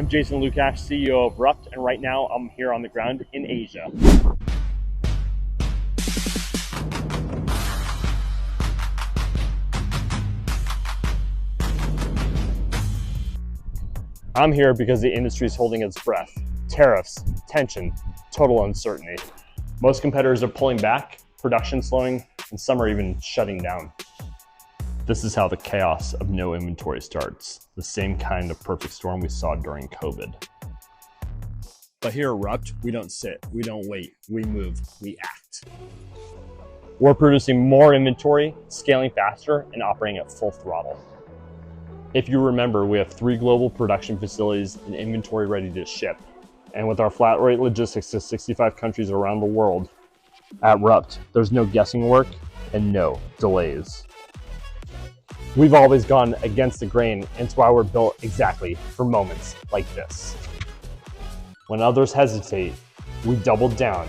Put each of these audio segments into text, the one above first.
I'm Jason Lucash, CEO of Rupt, and right now I'm here on the ground in Asia. I'm here because the industry is holding its breath. Tariffs, tension, total uncertainty. Most competitors are pulling back, production slowing, and some are even shutting down. This is how the chaos of no inventory starts, the same kind of perfect storm we saw during COVID. But here at Rupt, we don't sit, we don't wait, we move, we act. We're producing more inventory, scaling faster, and operating at full throttle. If you remember, we have 3 global production facilities and inventory ready to ship. And with our flat rate logistics to 65 countries around the world, at Rupt, there's no guessing work and no delays. We've always gone against the grain, and it's why we're built exactly for moments like this. When others hesitate, we double down.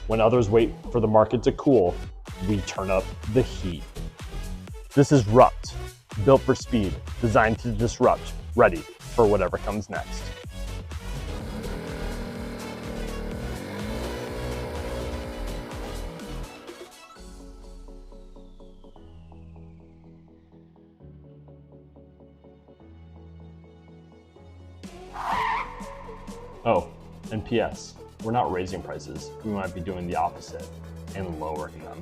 When others wait for the market to cool, we turn up the heat. This is Rupt, built for speed, designed to disrupt, ready for whatever comes next. Oh, and PS, we're not raising prices. We might be doing the opposite and lowering them.